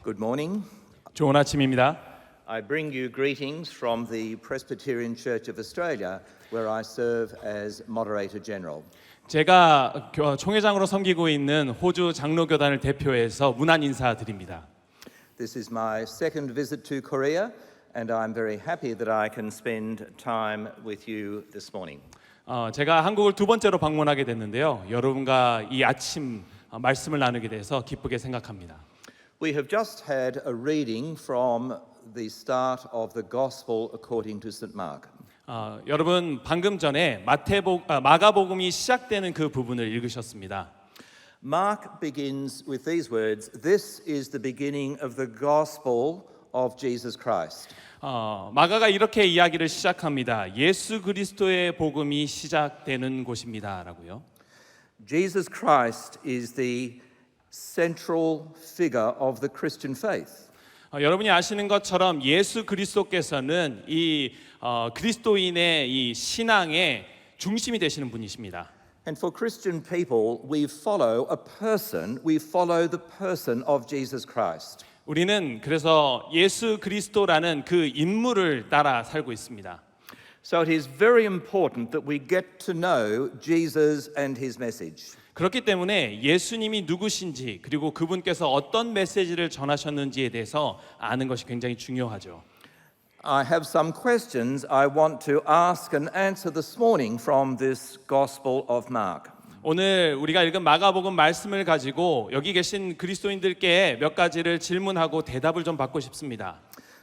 Good morning. 좋은 아침입니다. I bring you greetings from the Presbyterian Church of Australia, where I serve as Moderator General. 제가 총회장으로 섬기고 있는 호주 장로교단을 대표해서 문안 인사드립니다. This is my second visit to Korea, and I'm very happy that I can spend time with you this morning. 제가 한국을 두 번째로 방문하게 됐는데요. 여러분과 이 아침 말씀을 나누게 돼서 기쁘게 생각합니다. We have just had a reading from the start of the Gospel according to St. Mark. 여러분 방금 전에 마가복음이 시작되는 그 부분을 읽으셨습니다. Mark begins with these words, "This is the beginning of the gospel of Jesus Christ." 마가가 이렇게 이야기를 시작합니다. 예수 그리스도의 복음이 시작되는 곳입니다라고요. Jesus Christ is the central figure of the Christian faith. 여러분이 아시는 것처럼 예수 그리스도께서는 이 그리스도인의 이 신앙의 중심이 되시는 분이십니다. And for Christian people, we follow a person, we follow the person of Jesus Christ. 우리는 그래서 예수 그리스도라는 그 인물을 따라 살고 있습니다. So it is very important that we get to know Jesus and his message. 그렇기 때문에 예수님이 누구신지 그리고 그분께서 어떤 메시지를 전하셨는지에 대해서 아는 것이 굉장히 중요하죠. I have some questions I want to ask and answer this morning from this Gospel of Mark. 오늘 우리가 읽은 마가복음 말씀을 가지고 여기 계신 그리스도인들께 몇 가지를 질문하고 대답을 좀 받고 싶습니다.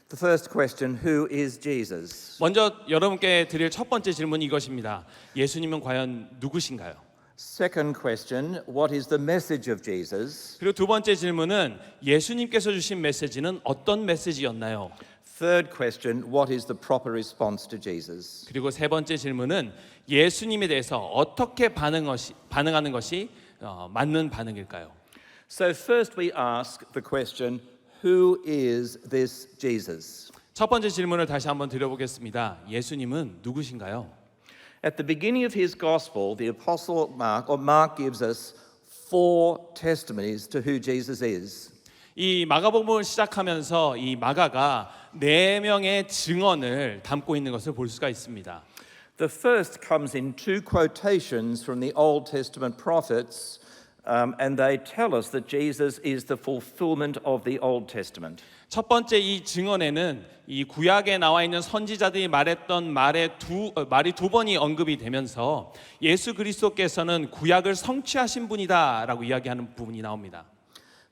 The first question, who is Jesus? 먼저 여러분께 드릴 첫 번째 질문이 이것입니다. 예수님은 과연 누구신가요? Second question, what is the message of Jesus? 그리고 두 번째 질문은 예수님께서 주신 메시지는 어떤 메시지였나요? Third question, what is the proper response to Jesus? 그리고 세 번째 질문은 예수님에 대해서 어떻게 반응하는 것이 맞는 반응일까요? So first we ask the question, who is this Jesus? 첫 번째 질문을 다시 한번 드려보겠습니다. 예수님은 누구신가요? At the beginning of his gospel, the apostle Mark gives us four testimonies to who Jesus is. 이 마가복음을 시작하면서 이 마가가 네 명의 증언을 담고 있는 것을 볼 수가 있습니다. The first comes in two quotations from the Old Testament prophets, and they tell us that Jesus is the fulfillment of the Old Testament. 첫 번째 이 증언에는 이 구약에 나와 있는 선지자들이 말했던 말이 두 번이 언급이 되면서 예수 그리스도께서는 구약을 성취하신 분이다라고 이야기하는 부분이 나옵니다.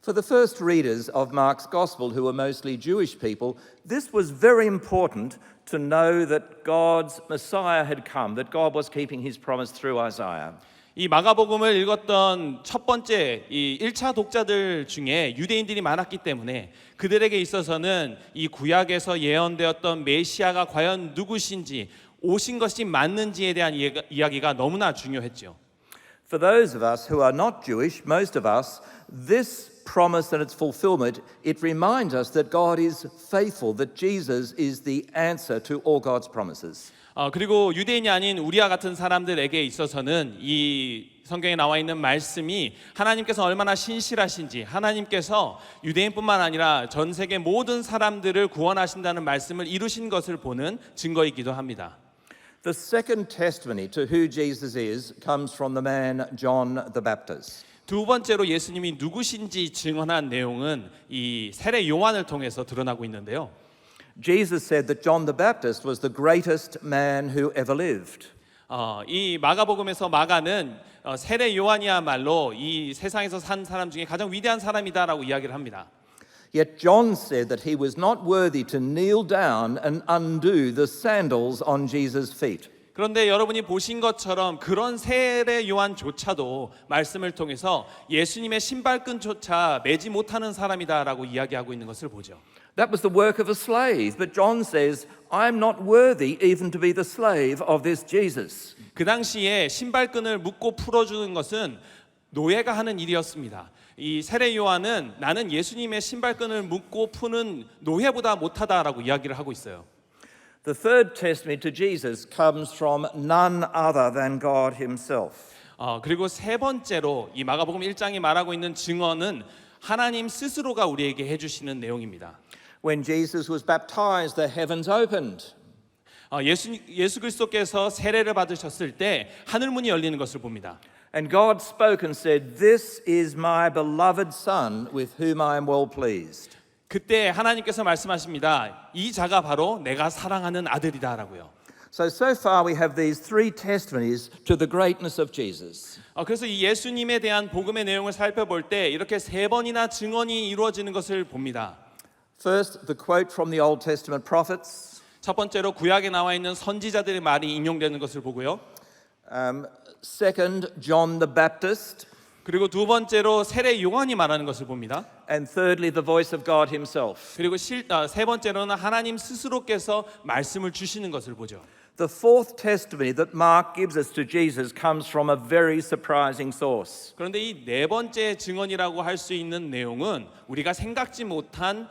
For the first readers of Mark's Gospel, who were mostly Jewish people, this was very important to know that God's Messiah had come, that God was keeping his promise through Isaiah. 이 마가복음을 읽었던 첫 번째 이 1차 독자들 중에 유대인들이 많았기 때문에 그들에게 있어서는 이 구약에서 예언되었던 메시아가 과연 누구신지 오신 것이 맞는지에 대한 이야기가 너무나 중요했죠. For those of us who are not Jewish, most of us, this promise and its fulfillment, it reminds us that God is faithful, that Jesus is the answer to all God's promises. 그리고 유대인이 아닌 우리와 같은 사람들에게 있어서는 이 성경에 나와 있는 말씀이 하나님께서 얼마나 신실하신지, 하나님께서 유대인뿐만 아니라 전 세계 모든 사람들을 구원하신다는 말씀을 이루신 것을 보는 증거이기도 합니다. The second testimony to who Jesus is comes from the man John the Baptist. 두 번째로 예수님이 누구신지 증언한 내용은 이 세례 요한을 통해서 드러나고 있는데요. Jesus said that John the Baptist was the greatest man who ever lived. 이 마가복음에서 마가는 세례 요한이야말로 이 세상에서 산 사람 중에 가장 위대한 사람이다라고 이야기를 합니다. Yet John said that he was not worthy to kneel down and undo the sandals on Jesus' feet. 그런데 여러분이 보신 것처럼 그런 세례 요한조차도 말씀을 통해서 예수님의 신발끈조차 매지 못하는 사람이다라고 이야기하고 있는 것을 보죠. That was the work of a slave, but John says, I'm not worthy even to be the slave of this Jesus. 그 당시에 신발끈을 묶고 풀어주는 것은 노예가 하는 일이었습니다. 이 세례 요한은 나는 예수님의 신발끈을 묶고 푸는 노예보다 못하다라고 이야기를 하고 있어요. The third testimony to Jesus comes from none other than God himself. 그리고 세 번째로 이 마가복음 1장이 말하고 있는 증언은 하나님 스스로가 우리에게 해주시는 내용입니다. When Jesus was baptized, the heavens opened. 예수 그리스도께서 세례를 받으셨을 때 하늘 문이 열리는 것을 봅니다. And God spoke and said, "This is my beloved Son, with whom I am well pleased." 그때 하나님께서 말씀하십니다. 이 자가 바로 내가 사랑하는 아들이다라고요. So far we have these three testimonies to the greatness of Jesus. 그래서 이 예수님에 대한 복음의 내용을 살펴볼 때 이렇게 세 번이나 증언이 이루어지는 것을 봅니다. First, the quote from the Old Testament prophets. 첫 번째로 구약에 나와 있는 선지자들의 말이 인용되는 것을 보고요. Second, John the Baptist. 그리고 두 번째로 세례 요한이 말하는 것을 봅니다. And thirdly, the voice of God himself. 그리고 세 번째로는 하나님 스스로께서 말씀을 주시는 것을 보죠. The fourth testimony that Mark gives us to Jesus comes from a very surprising source. 그런데 이 네 번째 증언이라고 할 수 있는 내용은 우리가 생각지 못한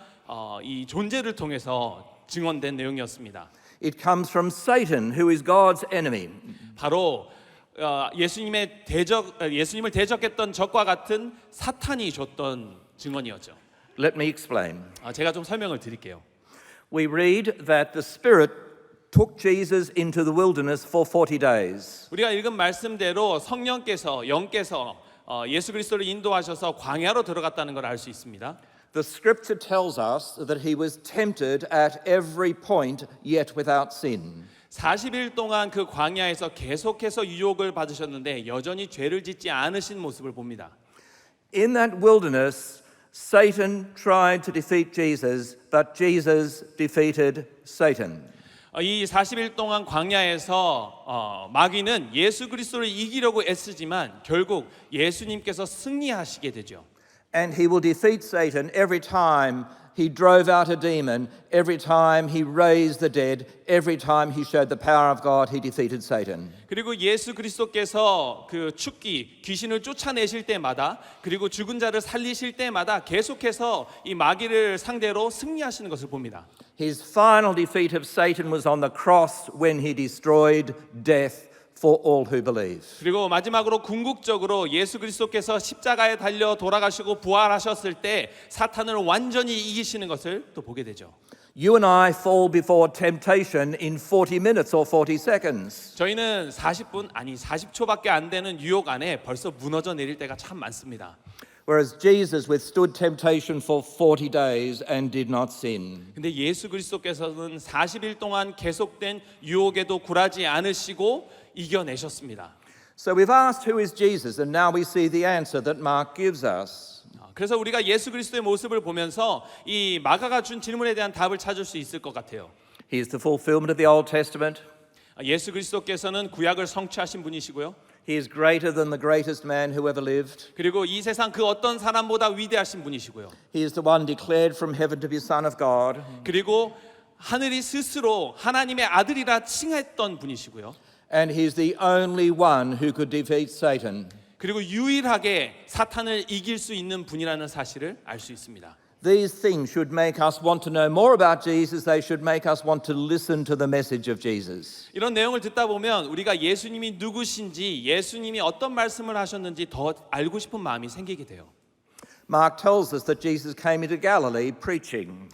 이 존재를 통해서 증언된 내용이었습니다. It comes from Satan, who is God's enemy. 바로 예수님을 대적했던 적과 같은 사탄이 줬던 증언이었죠. Let me explain. 제가 좀 설명을 드릴게요. We read that the Spirit took Jesus into the wilderness for 40 days. 우리가 읽은 말씀대로 성령께서 영께서 예수 그리스도를 인도하셔서 광야로 들어갔다는 걸 알 수 있습니다. The scripture tells us that he was tempted at every point, yet without sin. 40일 동안 그 광야에서 계속해서 유혹을 받으셨는데 여전히 죄를 짓지 않으신 모습을 봅니다. In that wilderness, Satan tried to defeat Jesus, but Jesus defeated Satan. 이 40일 동안 광야에서 마귀는 예수 그리스도를 이기려고 애쓰지만 결국 예수님께서 승리하시게 되죠. And he will defeat Satan every time he drove out a demon, every time he raised the dead, every time he showed the power of God, he defeated Satan. 그리고 예수 그리스도께서 그 귀신을 쫓아내실 때마다 그리고 죽은 자를 살리실 때마다 계속해서 이 마귀를 상대로 승리하시는 것을 봅니다. His final defeat of Satan was on the cross when he destroyed death for all who believe. 그리고 마지막으로 궁극적으로 예수 그리스도께서 십자가에 달려 돌아가시고 부활하셨을 때 사탄을 완전히 이기시는 것을 또 보게 되죠. You and I fall before temptation in 40 minutes or 40 seconds. 저희는 40초밖에 안 되는 유혹 안에 벌써 무너져 내릴 때가 참 많습니다. Whereas Jesus withstood temptation for 40 days and did not sin. 근데 예수 그리스도께서는 40일 동안 계속된 유혹에도 굴하지 않으시고 이겨내셨습니다. So we've asked who is Jesus, and now we see the answer that Mark gives us. 그래서 우리가 예수 그리스도의 모습을 보면서 이 마가가 준 질문에 대한 답을 찾을 수 있을 것 같아요. He is the fulfillment of the Old Testament. 예수 그리스도께서는 구약을 성취하신 분이시고요. He is greater than the greatest man who ever lived. 그리고 이 세상 그 어떤 사람보다 위대하신 분이시고요. He is the one declared from heaven to be Son of God. 그리고 하늘이 스스로 하나님의 아들이라 칭했던 분이시고요. And he's the only one who could defeat Satan. 그리고 유일하게 사탄을 이길 수 있는 분이라는 사실을 알 수 있습니다. These things should make us want to know more about Jesus. They should make us want to listen to the message of Jesus. 이런 내용을 듣다 보면 우리가 예수님이 누구신지, 예수님이 어떤 말씀을 하셨는지 더 알고 싶은 마음이 생기게 돼요. Mark tells us that Jesus came into Galilee preaching.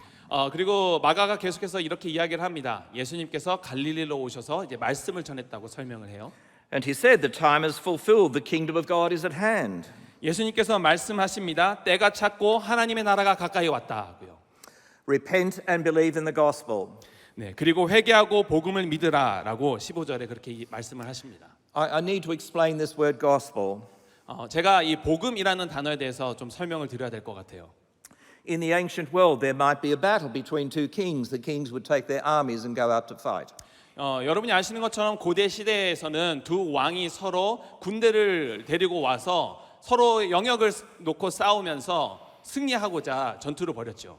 그리고 마가가 계속해서 이렇게 이야기를 합니다. 예수님께서 갈릴리로 오셔서 이제 말씀을 전했다고 설명을 해요. And he said, the time is fulfilled, the kingdom of God is at hand. 예수님께서 말씀하십니다. 때가 찼고 하나님의 나라가 가까이 왔다고요. Repent and believe in the gospel. 네, 그리고 회개하고 복음을 믿으라라고 15절에 그렇게 말씀을 하십니다. I need to explain this word gospel. 제가 이 복음이라는 단어에 대해서 좀 설명을 드려야 될 것 같아요. In the ancient world, there might be a battle between two kings. The kings would take their armies and go out to fight. 여러분이 아시는 것처럼 고대 시대에서는 두 왕이 서로 군대를 데리고 와서 서로 영역을 놓고 싸우면서 승리하고자 전투를 벌였죠.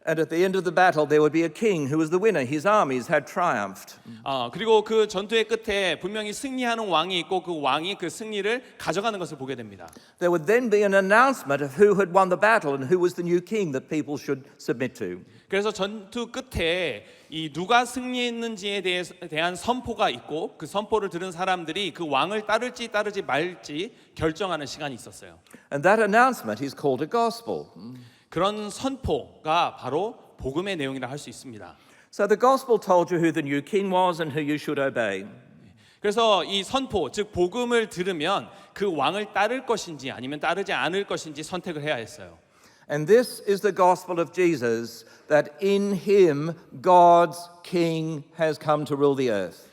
And at the end of the battle, there would be a king who was the winner. His armies had triumphed. 그리고 그 전투의 끝에 분명히 승리하는 왕이 있고 그 왕이 그 승리를 가져가는 것을 보게 됩니다. There would then be an announcement of who had won the battle and who was the new king that people should submit to. 그래서 전투 끝에 이 누가 승리했는지에 대한 선포가 있고 그 선포를 들은 사람들이 그 왕을 따를지 따르지 말지 결정하는 시간이 있었어요. And that announcement is called a gospel. 그런 선포가 바로 복음의 내용이라 할 수 있습니다. So the gospel told you who the new king was and who you should obey. 그래서 이 선포, 즉 복음을 들으면 그 왕을 따를 것인지 아니면 따르지 않을 것인지 선택을 해야 했어요. And this is the gospel of Jesus, that in him God's king has come to rule the earth.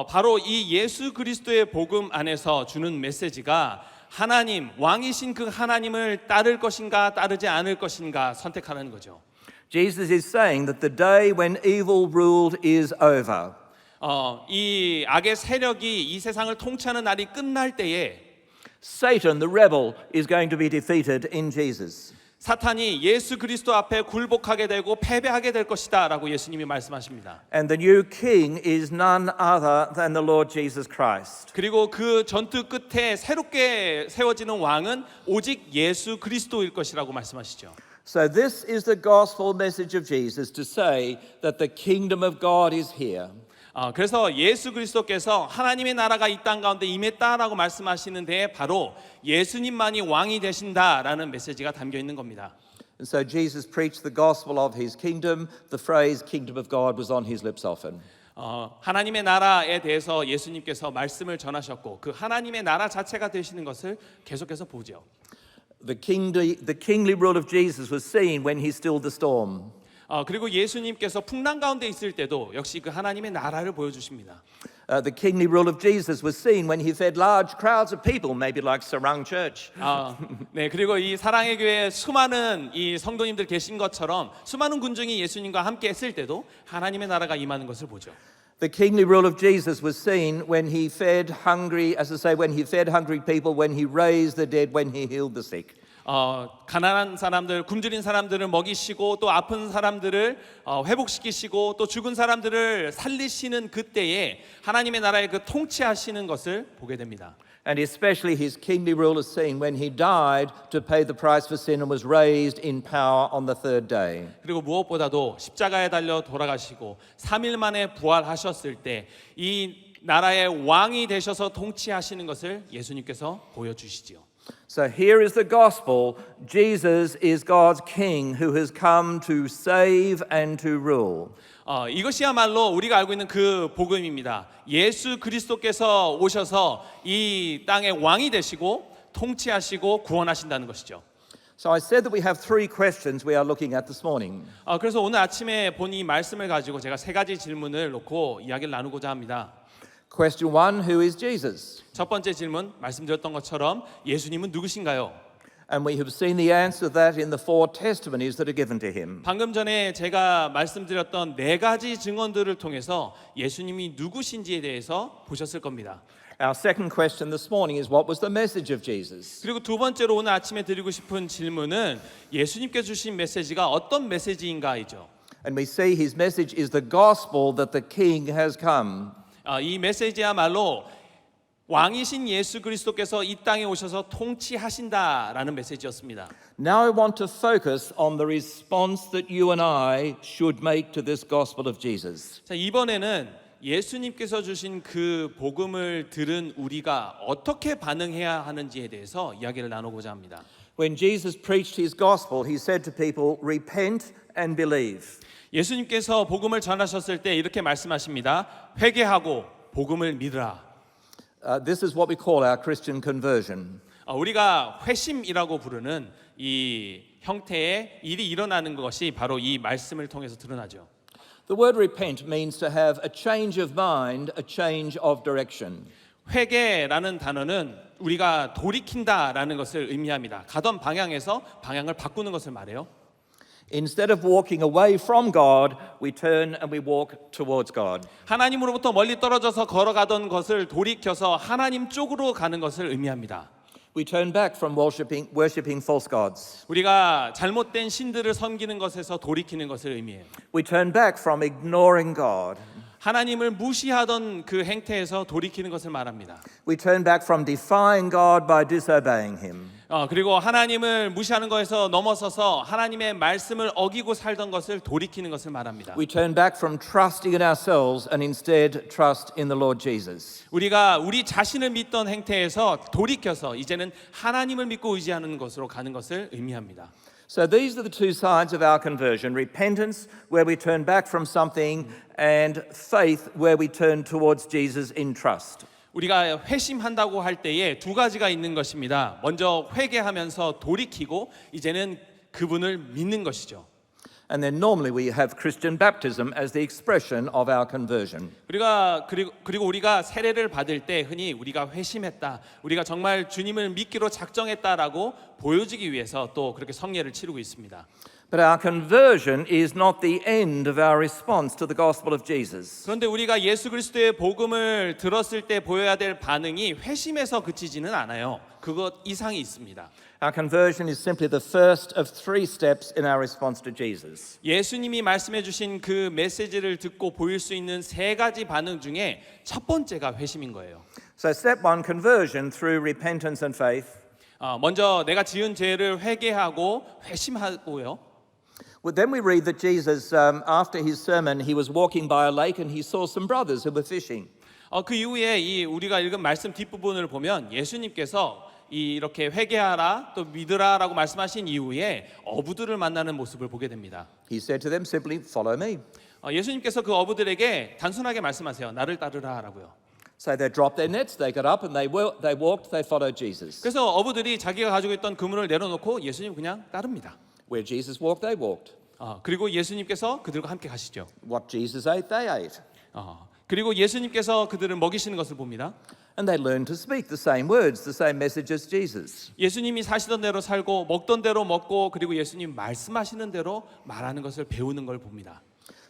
바로 이 예수 그리스도의 복음 안에서 주는 메시지가 하나님, 왕이신 그 하나님을 따를 것인가 따르지 않을 것인가 선택하는 거죠. Jesus is saying that the day when evil ruled is over. 이 악의 세력이 이 세상을 통치하는 날이 끝날 때에 Satan, the rebel, is going to be defeated in Jesus. 사탄이 예수 그리스도 앞에 굴복하게 되고 패배하게 될 것이다라고 예수님이 말씀하십니다. And the new king is none other than the Lord Jesus Christ. 그리고 그 전투 끝에 새롭게 세워지는 왕은 오직 예수 그리스도일 것이라고 말씀하시죠. So this is the gospel message of Jesus, to say that the kingdom of God is here. 그래서 예수 그리스도께서 하나님의 나라가 이 땅 가운데 임했다라고 말씀하시는 데에 바로 예수님만이 왕이 되신다라는 메시지가 담겨 있는 겁니다. And so Jesus preached the gospel of his kingdom. The phrase kingdom of God was on his lips often. 하나님의 나라에 대해서 예수님께서 말씀을 전하셨고 그 하나님의 나라 자체가 되시는 것을 계속해서 보죠. The kingly rule of Jesus was seen when he stilled the storm. 그리고 예수님께서 풍랑 가운데 있을 때도 역시 그 하나님의 나라를 보여주십니다. The kingly rule of Jesus was seen when he fed large crowds of people, maybe like Sarang Church. 네, 그리고 이 사랑의 교회에 수많은 이 성도님들 계신 것처럼 수많은 군중이 예수님과 함께 했을 때도 하나님의 나라가 임하는 것을 보죠. The kingly rule of Jesus was seen when he fed hungry, as I say, when he fed hungry people, when he raised the dead, when he healed the sick. 가난한 사람들, 굶주린 사람들을 먹이시고 또 아픈 사람들을 회복시키시고 또 죽은 사람들을 살리시는 그때에 하나님의 나라의 그 통치하시는 것을 보게 됩니다. And especially his kingly rule is seen when he died to pay the price for sin and was raised in power on the third day. 그리고 무엇보다도 십자가에 달려 돌아가시고 3일 만에 부활하셨을 때 이 나라의 왕이 되셔서 통치하시는 것을 예수님께서 보여주시지요. So here is the gospel. Jesus is God's king who has come to save and to rule. 이것이야말로 우리가 알고 있는 그 복음입니다. 예수 그리스도께서 오셔서 이 땅의 왕이 되시고 통치하시고 구원하신다는 것이죠. So I said that we have three questions we are looking at this morning. 그래서 오늘 아침에 본 이 말씀을 가지고 제가 세 가지 질문을 놓고 이야기를 나누고자 합니다. Question one, who is Jesus? 첫 번째 질문, 말씀드렸던 것처럼 예수님은 누구신가요? And we have seen the answer to that in the four testimonies that are given to him. 방금 전에 제가 말씀드렸던 네 가지 증언들을 통해서 예수님이 누구신지에 대해서 보셨을 겁니다. Our second question this morning is, what was the message of Jesus? 그리고 두 번째로 오늘 아침에 드리고 싶은 질문은 예수님께 주신 메시지가 어떤 메시지인가이죠. And we see his message is the gospel that the king has come. 이 메시지야말로 왕이신 예수 그리스도께서 이 땅에 오셔서 통치하신다라는 메시지였습니다. Now I want to focus on the response that you and I should make to this gospel of Jesus. 자, 이번에는 예수님께서 주신 그 복음을 들은 우리가 어떻게 반응해야 하는지에 대해서 이야기를 나누고자 합니다. When Jesus preached his gospel, he said to people, repent and believe. 예수님께서 복음을 전하셨을 때 이렇게 말씀하십니다. 회개하고 복음을 믿으라. This is what we call our Christian conversion. 우리가 회심이라고 부르는 이 형태의 일이 일어나는 것이 바로 이 말씀을 통해서 드러나죠. The word repent means to have a change of mind, a change of direction. 회개라는 단어는 우리가 돌이킨다라는 것을 의미합니다. 가던 방향에서 방향을 바꾸는 것을 말해요. Instead of walking away from God, we turn and we walk towards God. 하나님으로부터 멀리 떨어져서 걸어가던 것을 돌이켜서 하나님 쪽으로 가는 것을 의미합니다. We turn back from worshipping false gods. 우리가 잘못된 신들을 섬기는 것에서 돌이키는 것을 의미해요. We turn back from ignoring God. 하나님을 무시하던 그 행태에서 돌이키는 것을 말합니다. We turn back from defying God by disobeying Him. 그리고 하나님을 무시하는 것에서 넘어서서 하나님의 말씀을 어기고 살던 것을 돌이키는 것을 말합니다. We turn back from trusting in ourselves and instead trust in the Lord Jesus. 우리가 우리 자신을 믿던 행태에서 돌이켜서 이제는 하나님을 믿고 의지하는 것으로 가는 것을 의미합니다. So these are the two sides of our conversion: repentance, where we turn back from something, and faith, where we turn towards Jesus in trust. 우리가 회심한다고 할 때에 두 가지가 있는 것입니다. 먼저 회개하면서 돌이키고 이제는 그분을 믿는 것이죠. And then normally we have Christian baptism as the expression of our conversion. 그리고 우리가 세례를 받을 때 흔히 우리가 회심했다, 우리가 정말 주님을 믿기로 작정했다라고 보여주기 위해서 또 그렇게 성례를 치르고 있습니다. But our conversion is not the end of our response to the gospel of Jesus. 그런데 우리가 예수 그리스도의 복음을 들었을 때 보여야 될 반응이 회심에서 그치지는 않아요. 그것 이상이 있습니다. Our conversion is simply the first of three steps in our response to Jesus. 예수님이 말씀해 주신 그 메시지를 듣고 보일 수 있는 세 가지 반응 중에 첫 번째가 회심인 거예요. So step one, conversion through repentance and faith. 먼저 내가 지은 죄를 회개하고 회심하고요. Well, then we read that Jesus, after his sermon, he was walking by a lake and he saw some brothers who were fishing. 그 이후에 이 우리가 읽은 말씀 뒷부분을 보면 예수님께서 이렇게 회개하라 또 믿으라라고 말씀하신 이후에 어부들을 만나는 모습을 보게 됩니다. He said to them simply, "Follow me." 예수님께서 그 어부들에게 단순하게 말씀하세요. 나를 따르라라고요. So they dropped their nets, they got up and they walked, they followed Jesus. 그래서 어부들이 자기가 가지고 있던 그물을 내려놓고 예수님 그냥 따릅니다. Where Jesus walked, they walked. 그리고 예수님께서 그들과 함께 가시죠. What Jesus ate, they ate. 그리고 예수님께서 그들을 먹이시는 것을 봅니다. And they learned to speak the same words, the same message as Jesus. 예수님이 사시던 대로 살고 먹던 대로 먹고 그리고 예수님 말씀하시는 대로 말하는 것을 배우는 걸 봅니다.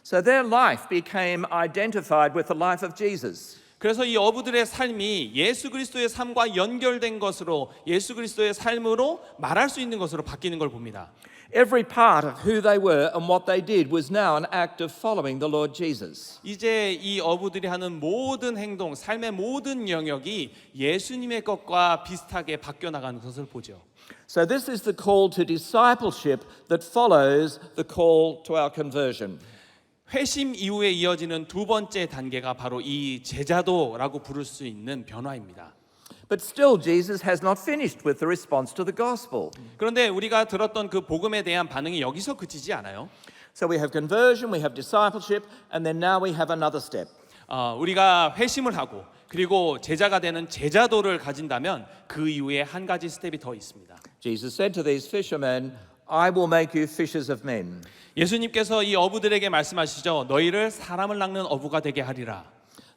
So their life became identified with the life of Jesus. 그래서 이 어부들의 삶이 예수 그리스도의 삶과 연결된 것으로 예수 그리스도의 삶으로 말할 수 있는 것으로 바뀌는 걸 봅니다. Every part of who they were and what they did was now an act of following the Lord Jesus. 이제 이 어부들이 하는 모든 행동, 삶의 모든 영역이 예수님의 것과 비슷하게 바뀌어 나가는 것을 보죠. So this is the call to discipleship that follows the call to our conversion. 회심 이후에 이어지는 두 번째 단계가 바로 이 제자도라고 부를 수 있는 변화입니다. But still, Jesus has not finished with the response to the gospel. 그런데 우리가 들었던 그 복음에 대한 반응이 여기서 그치지 않아요. So we have conversion, we have discipleship, and then now we have another step. 우리가 회심을 하고 그리고 제자가 되는 제자도를 가진다면 그 이후에 한 가지 스텝이 더 있습니다. Jesus said to these fishermen, "I will make you fishers of men." 예수님께서 이 어부들에게 말씀하시죠. 너희를 사람을 낚는 어부가 되게 하리라.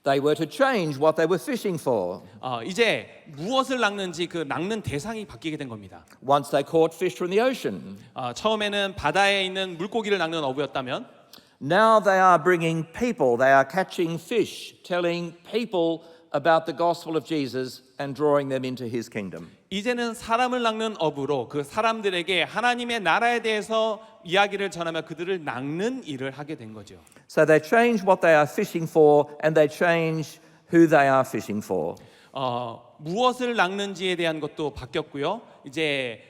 They were to change what they were fishing for. 이제 무엇을 낚는지 그 낚는 대상이 바뀌게 된 겁니다. Once they caught fish from the ocean, 처음에는 바다에 있는 물고기를 낚는 어부였다면 now they are bringing people. They are catching fish, telling people about the gospel of Jesus and drawing them into his kingdom. 이제는 사람을 낚는 어부로 그 사람들에게 하나님의 나라에 대해서 이야기를 전하며 그들을 낚는 일을 하게 된 거죠. So they change what they are fishing for and they change who they are fishing for. 무엇을 낚는지에 대한 것도 바뀌었고요. 이제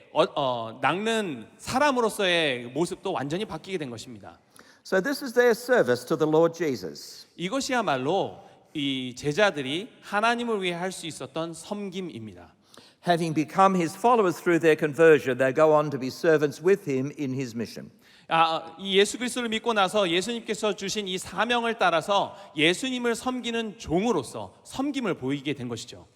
낚는 사람으로서의 모습도 완전히 바뀌게 된 것입니다. So this is their service to the Lord Jesus. 이것이야말로 이 제자들이 하나님을 위해 할 수 있었던 섬김입니다. Having become his followers through their conversion, they go on to be servants with him in his mission. 이 예수 그리스도를 믿고 나서 예수님께서 주신 이 사명을 따라서 예수님을 섬기는 종으로서 섬김을 보이게 된 것이죠.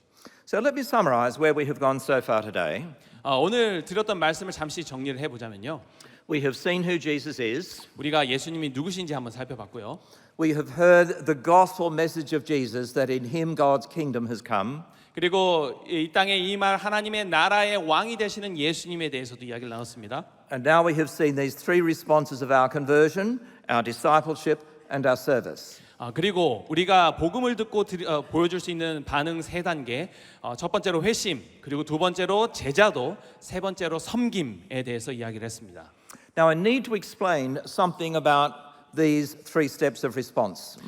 So let me summarize where we have gone so far today. 오늘 드렸던 말씀을 잠시 정리를 해보자면요. We have seen who Jesus is. 우리가 예수님이 누구신지 한번 살펴봤고요. We have heard the gospel message of Jesus that in him God's kingdom has come. 그리고 이 땅에 임할 하나님의 나라의 왕이 되시는 예수님에 대해서도 이야기를 나눴습니다. And now we have seen these three responses of our conversion, our discipleship, and our service. 그리고 우리가 복음을 듣고 보여줄 수 있는 반응 세 단계. 첫 번째로 회심, 그리고 두 번째로 제자도, 세 번째로 섬김에 대해서 이야기를 했습니다. Now, I need to explain something about these three steps of response.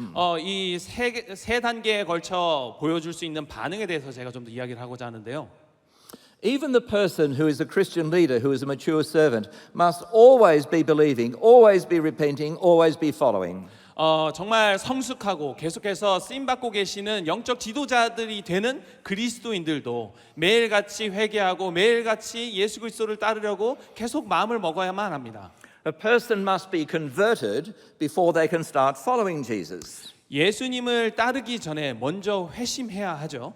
이 세 단계에 걸쳐 보여줄 수 있는 반응에 대해서 제가 좀 더 이야기를 하고자 하는데요. Even the person who is a Christian leader, who is a mature servant, must always be believing, always be repenting, always be following. 정말 성숙하고 계속해서 쓰임 받고 계시는 영적 지도자들이 되는 그리스도인들도 매일같이 회개하고 매일같이 예수 그리스도를 따르려고 계속 마음을 먹어야만 합니다. A person must be converted before they can start following Jesus. 예수님을 따르기 전에 먼저 회심해야 하죠.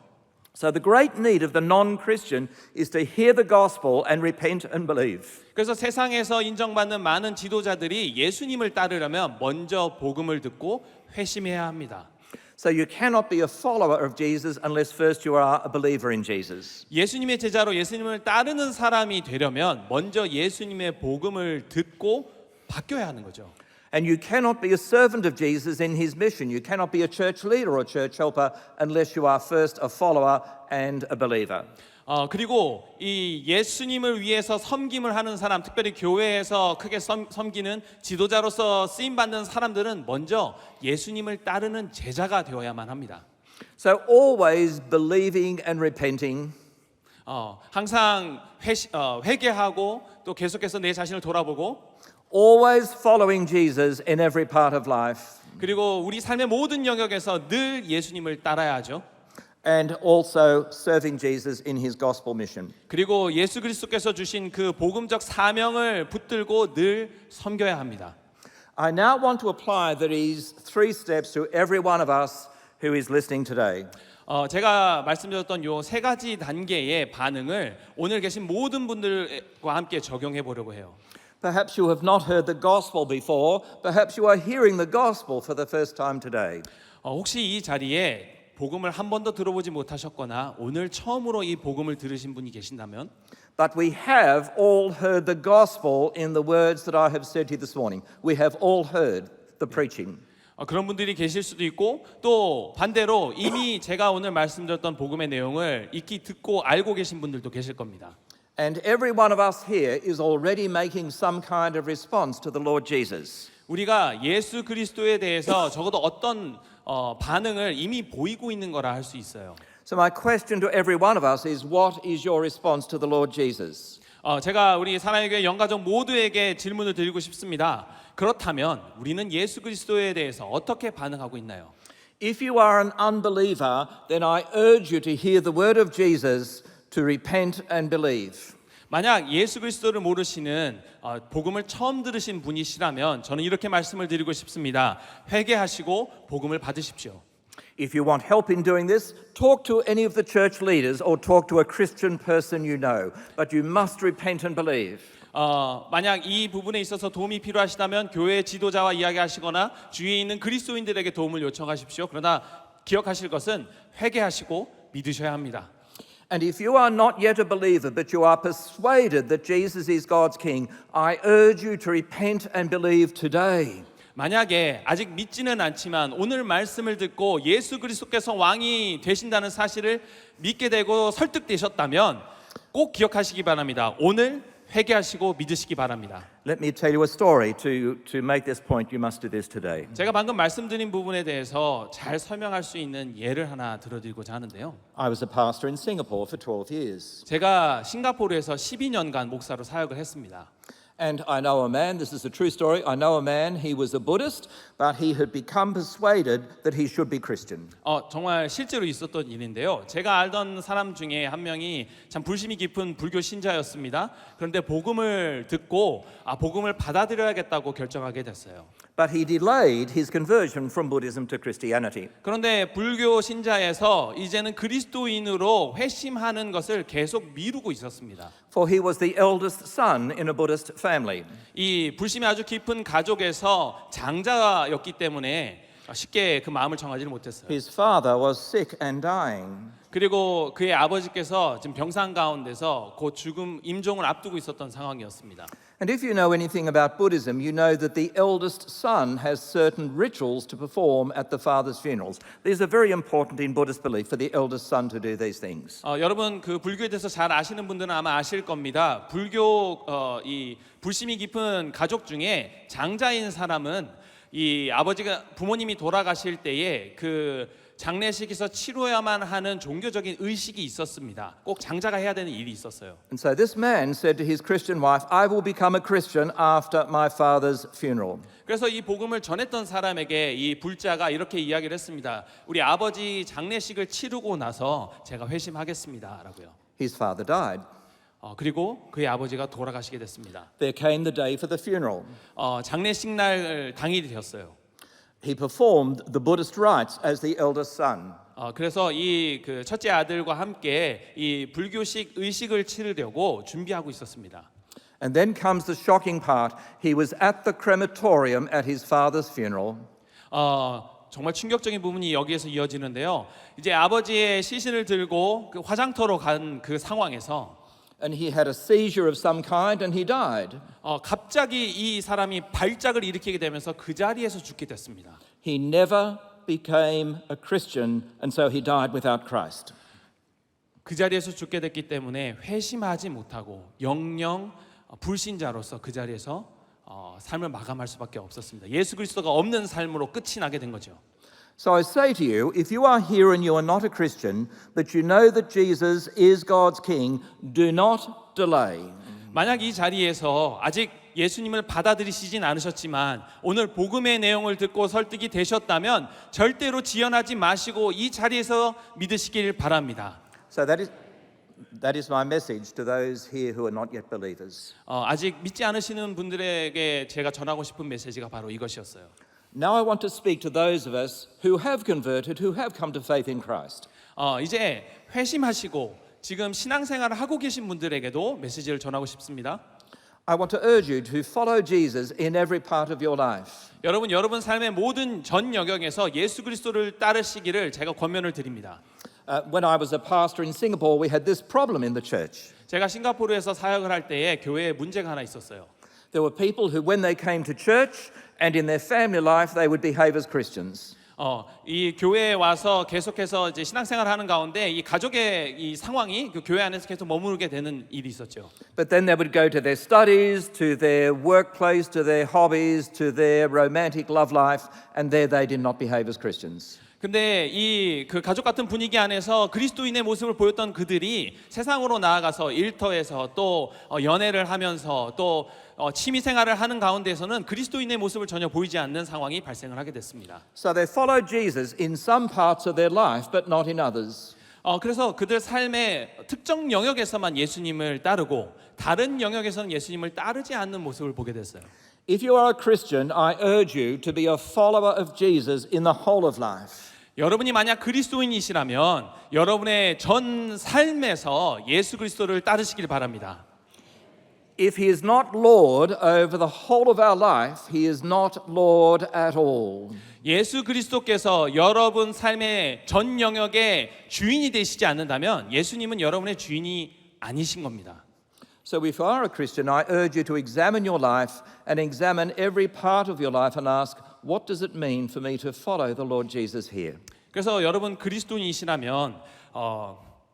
So the great need of the non-Christian is to hear the gospel and repent and believe. 그래서 세상에서 인정받는 많은 지도자들이 예수님을 따르려면 먼저 복음을 듣고 회심해야 합니다. So you cannot be a follower of Jesus unless first you are a believer in Jesus. 예수님의 제자로 예수님을 따르는 사람이 되려면 먼저 예수님의 복음을 듣고 바뀌어야 하는 거죠. And you cannot be a servant of Jesus in his mission. You cannot be a church leader or a church helper unless you are first a follower and a believer. 그리고 이 예수님을 위해서 섬김을 하는 사람, 특별히 교회에서 크게 섬기는 지도자로서 쓰임 받는 사람들은 먼저 예수님을 따르는 제자가 되어야만 합니다. So always believing and repenting, 항상 회개하고 또 계속해서 내 자신을 돌아보고 always following Jesus in every part of life, 그리고 우리 삶의 모든 영역에서 늘 예수님을 따라야 하죠. and also serving Jesus in his gospel mission. 그리고 예수 그리스도께서 주신 그 복음적 사명을 붙들고 늘 섬겨야 합니다. I now want to apply these three steps to every one of us who is listening today. 제가 말씀드렸던 요 세 가지 단계의 반응을 오늘 계신 모든 분들과 함께 적용해 보려고 해요. Perhaps you have not heard the gospel before. Perhaps you are hearing the gospel for the first time today. 혹시 이 자리에 복음을 한 번도 들어보지 못하셨거나 오늘 처음으로 이 복음을 들으신 분이 계신다면 But we have all heard the gospel in the words that I have said to you this morning. We have all heard the preaching. 그런 분들이 계실 수도 있고 또 반대로 이미 제가 오늘 말씀드렸던 복음의 내용을 익히 듣고 알고 계신 분들도 계실 겁니다. And every one of us here is already making some kind of response to the Lord Jesus. 우리가 예수 그리스도에 대해서 적어도 어떤 반응을 이미 보이고 있는 거라 할 수 있어요. So my question to every one of us is, what is your response to the Lord Jesus? 제가 우리 사랑의 교회 영가족 모두에게 질문을 드리고 싶습니다. 그렇다면 우리는 예수 그리스도에 대해서 어떻게 반응하고 있나요? If you are an unbeliever, then I urge you to hear the word of Jesus, to repent and believe. 만약 예수 그리스도를 모르시는 복음을 처음 들으신 분이시라면 저는 이렇게 말씀을 드리고 싶습니다. 회개하시고 복음을 받으십시오. If you want help in doing this, talk to any of the church leaders or talk to a Christian person you know. But you must repent and believe. 만약 이 부분에 있어서 도움이 필요하시다면 교회 지도자와 이야기하시거나 주위에 있는 그리스도인들에게 도움을 요청하십시오. 그러나 기억하실 것은 회개하시고 믿으셔야 합니다. And if you are not yet a believer, but you are persuaded that Jesus is God's King, I urge you to repent and believe today. 만약에 아직 믿지는 않지만 오늘 말씀을 듣고 예수 그리스도께서 왕이 되신다는 사실을 믿게 되고 설득되셨다면 꼭 기억하시기 바랍니다. 오늘 회개하시고 믿으시기 바랍니다. Let me tell you a story to make this point. You must do this today. 제가 방금 말씀드린 부분에 대해서 잘 설명할 수 있는 예를 하나 들어드리고자 하는데요. I was a pastor in Singapore for 12 years. 제가 싱가포르에서 12년간 목사로 사역을 했습니다. And I know a man, this is a true story, I know a man, he was a Buddhist, but he had become persuaded that he should be Christian. 정말 실제로 있었던 일인데요. 제가 알던 사람 중에 한 명이 참 불심이 깊은 불교 신자였습니다. 그런데 복음을 듣고 복음을 받아들여야겠다고 결정하게 됐어요. But he delayed his conversion from Buddhism to Christianity. 그런데 불교 신자에서 이제는 그리스도인으로 회심하는 것을 계속 미루고 있었습니다. For he was the eldest son in a Buddhist family. 이 불심이 아주 깊은 가족에서 장자였기 때문에 쉽게 그 마음을 정하지를 못했어요. His father was sick and dying. 그리고 그의 아버지께서 지금 병상 가운데서 곧 죽음 임종을 앞두고 있었던 상황이었습니다. And if you know anything about Buddhism, you know that the eldest son has certain rituals to perform at the father's funerals. These are very important in Buddhist belief for the eldest son to do these things. 여러분 그 불교에 대해서 잘 아시는 분들은 아마 아실 겁니다. 불교 이 불심이 깊은 가족 중에 장자인 사람은 이 아버지가 부모님이 돌아가실 때에 그 장례식에서 치러야만 하는 종교적인 의식이 있었습니다. 꼭 장자가 해야 되는 일이 있었어요. And so this man said to his Christian wife, I will become a Christian after my father's funeral. 그래서 이 복음을 전했던 사람에게 이 불자가 이렇게 이야기를 했습니다. 우리 아버지 장례식을 치르고 나서 제가 회심하겠습니다라고요. His father died. 그리고 그의 아버지가 돌아가시게 됐습니다. There came the day for the funeral. 장례식 날 당일이 되었어요. He performed the Buddhist rites as the eldest son. 그래서 이 그 첫째 아들과 함께 이 불교식 의식을 치르려고 준비하고 있었습니다. And then comes the shocking part. He was at the crematorium at his father's funeral. 정말 충격적인 부분이 여기에서 이어지는데요. 이제 아버지의 시신을 들고 그 화장터로 간 그 상황에서 And he had a seizure of some kind and he died. 갑자기 이 사람이 발작을 일으키게 되면서 그 자리에서 죽게 됐습니다. He never became a Christian and so he died without Christ. 그 자리에서 죽게 됐기 때문에 회심하지 못하고 영영 불신자로서 그 자리에서 삶을 마감할 수밖에 없었습니다. 예수 그리스도가 없는 삶으로 끝이 나게 된 거죠. So I say to you, if you are here and you are not a Christian, but you know that Jesus is God's King, do not delay. 만약 이 자리에서 아직 예수님을 받아들이시진 않으셨지만 오늘 복음의 내용을 듣고 설득이 되셨다면 절대로 지연하지 마시고 이 자리에서 믿으시길 바랍니다. So that is my message to those here who are not yet believers. 아직 믿지 않으시는 분들에게 제가 전하고 싶은 메시지가 바로 이것이었어요. Now I want to speak to those of us who have converted, who have come to faith in Christ. 이제 회심하시고 지금 신앙생활을 하고 계신 분들에게도 메시지를 전하고 싶습니다. I want to urge you to follow Jesus in every part of your life. 여러분 삶의 모든 전 영역에서 예수 그리스도를 따르시기를 제가 권면을 드립니다. When I was a pastor in Singapore, we had this problem in the church. 제가 싱가포르에서 사역을 할 때에 교회에 문제가 하나 있었어요. There were people who, when they came to church and in their family life, they would behave as Christians. 이 교회에 와서 계속해서 이제 신앙생활을 하는 가운데 이 가족의 이 상황이 그 교회 안에서 계속 머무르게 되는 일이 있었죠. But then they would go to their studies, to their workplace, to their hobbies, to their romantic love life, and there they did not behave as Christians. 근데 이 그 가족 같은 분위기 안에서 그리스도인의 모습을 보였던 그들이 세상으로 나아가서 일터에서 또 연애를 하면서 또 취미 생활을 하는 가운데서는 그리스도인의 모습을 전혀 보이지 않는 상황이 발생을 하게 됐습니다. So they followed Jesus in some parts of their life, but not in others. 그래서 그들 삶의 특정 영역에서만 예수님을 따르고 다른 영역에서는 예수님을 따르지 않는 모습을 보게 됐어요. If you are a Christian, I urge you to be a follower of Jesus in the whole of life. 여러분이 만약 그리스도인이시라면 여러분의 전 삶에서 예수 그리스도를 따르시길 바랍니다. If he is not Lord over the whole of our life, he is not Lord at all. 예수 그리스도께서 여러분 삶의 전 영역의 주인이 되시지 않는다면 예수님은 여러분의 주인이 아니신 겁니다. So if you are a Christian, I urge you to examine your life and examine every part of your life and ask, what does it mean for me to follow the Lord Jesus here? 그래서 여러분 그리스도인이시라면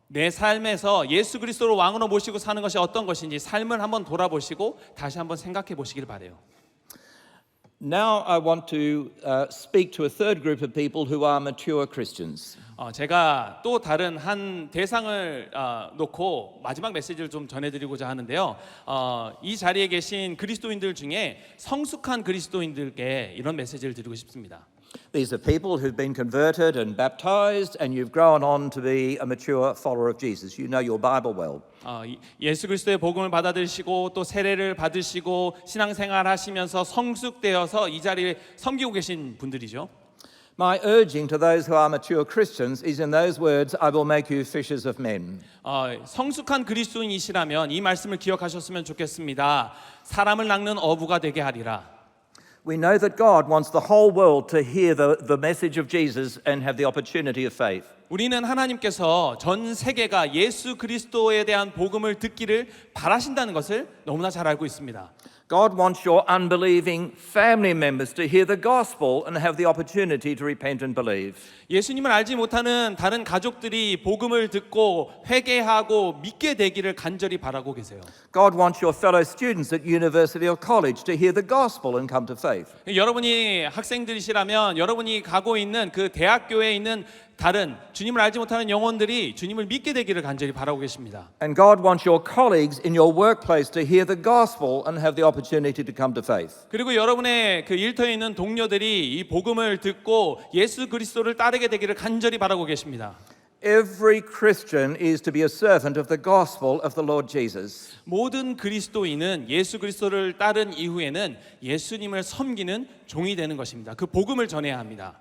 내 삶에서 예수 그리스도를 왕으로 모시고 사는 것이 어떤 것인지 삶을 한번 돌아보시고 다시 한번 생각해 보시길 바래요. Now I want to speak to a third group of people who are mature Christians. 제가 또 다른 한 대상을 놓고 마지막 메시지를 좀 전해드리고자 하는데요. 이 자리에 계신 그리스도인들 중에 성숙한 그리스도인들께 이런 메시지를 드리고 싶습니다. These are people who've been converted and baptized, and you've grown on to be a mature follower of Jesus. You know your Bible well. 예수 그리스도의 복음을 받아들이시고 또 세례를 받으시고 신앙생활 하시면서 성숙되어서 이 자리에 섬기고 계신 분들이죠. My urging to those who are mature Christians is in those words, I will make you fishers of men. 성숙한 그리스도인이시라면 이 말씀을 기억하셨으면 좋겠습니다. 사람을 낚는 어부가 되게 하리라. We know that God wants the whole world to hear the message of Jesus and have the opportunity of faith. 우리는 하나님께서 전 세계가 예수 그리스도에 대한 복음을 듣기를 바라신다는 것을 너무나 잘 알고 있습니다. God wants your unbelieving family members to hear the gospel and have the opportunity to repent and believe. 예수님을 알지 못하는 다른 가족들이 복음을 듣고 회개하고 믿게 되기를 간절히 바라고 계세요. God wants your fellow students at university or college to hear the gospel and come to faith. 여러분이 학생들이시라면 여러분이 가고 있는 그 대학교에 있는 다른 주님을 알지 못하는 영혼들이 주님을 믿게 되기를 간절히 바라고 계십니다. And God wants your colleagues in your workplace to hear the gospel and have the opportunity to come to faith. 그리고 여러분의 그 일터에 있는 동료들이 이 복음을 듣고 예수 그리스도를 따르게 되기를 간절히 바라고 계십니다. Every Christian is to be a servant of the gospel of the Lord Jesus. 모든 그리스도인은 예수 그리스도를 따른 이후에는 예수님을 섬기는 종이 되는 것입니다. 그 복음을 전해야 합니다.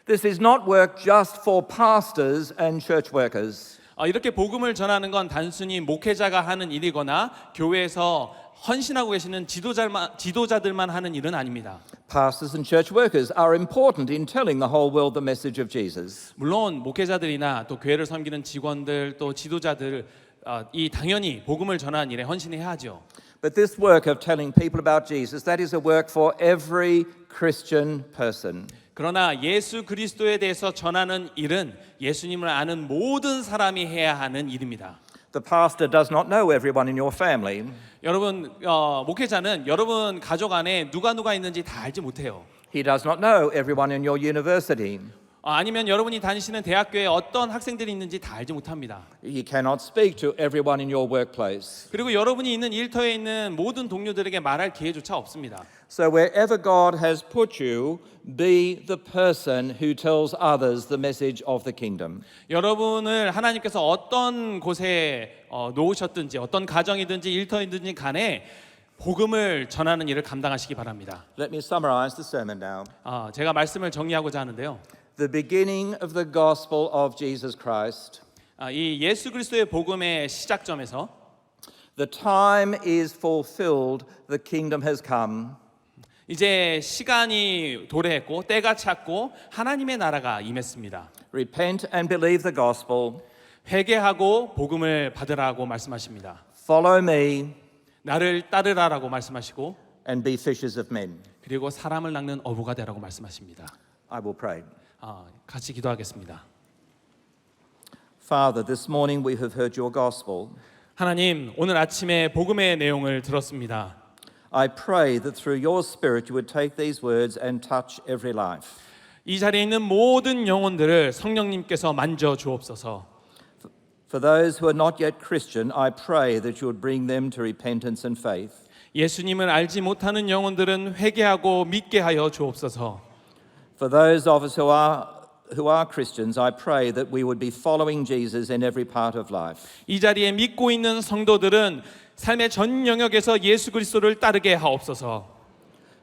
This is not work just for pastors and church workers. 이렇게 복음을 전하는 건 단순히 목회자가 하는 일이거나 교회에서 헌신하고 계시는 지도자들만 하는 일은 아닙니다. Pastors and church workers are important in telling the whole world the message of Jesus. 물론 목회자들이나 또 교회를 섬기는 직원들 또 지도자들 이 당연히 복음을 전하는 일에 헌신해야 하죠. But this work of telling people about Jesus, that is a work for every Christian person. 그러나 예수 그리스도에 대해서 전하는 일은 예수님을 아는 모든 사람이 해야 하는 일입니다. The pastor does not know everyone in your family. 여러분 목회자는 여러분 가족 안에 누가 있는지 다 알지 못해요. He does not know everyone in your university. 아니면 여러분이 다니시는 대학교에 어떤 학생들이 있는지 다 알지 못합니다. He cannot speak to everyone in your workplace. 그리고 여러분이 있는 일터에 있는 모든 동료들에게 말할 기회조차 없습니다. So wherever God has put you, be the person who tells others the message of the kingdom. 여러분을 하나님께서 어떤 곳에 놓으셨든지 어떤 가정이든지 일터이든지 간에 복음을 전하는 일을 감당하시기 바랍니다. Let me summarize the sermon now. 제가 말씀을 정리하고자 하는데요. The beginning of the gospel of Jesus Christ. 이 예수 그리스도의 복음의 시작점에서 The time is fulfilled, the kingdom has come. 이제 시간이 도래했고 때가 찼고 하나님의 나라가 임했습니다. Repent and believe the gospel. 회개하고 복음을 받으라고 말씀하십니다. Follow me 나를 따르라라고 말씀하시고 and be fishers of men. 그리고 사람을 낚는 어부가 되라고 말씀하십니다. I will pray. 같이 기도하겠습니다. Father, this morning we have heard your gospel. 하나님, 오늘 아침에 복음의 내용을 들었습니다. I pray that through your Spirit you would take these words and touch every life. 이 자리에 있는 모든 영혼들을 성령님께서 만져 주옵소서. For those who are not yet Christian, I pray that you would bring them to repentance and faith. 예수님을 알지 못하는 영혼들은 회개하고 믿게 하여 주옵소서. For those of us who are Christians, I pray that we would be following Jesus in every part of life. 이 자리에 믿고 있는 성도들은 삶의 전 영역에서 예수 그리스도를 따르게 하옵소서.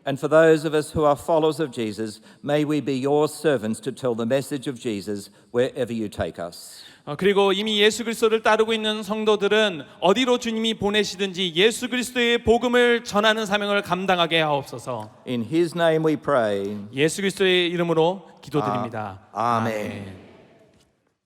And for those of us who are followers of Jesus, may we be your servants to tell the message of Jesus wherever you take us. 그리고 이미 예수 그리스도를 따르고 있는 성도들은 어디로 주님이 보내시든지 예수 그리스도의 복음을 전하는 사명을 감당하게 하옵소서. In his name we pray. 예수 그리스도의 이름으로 기도드립니다. 아멘.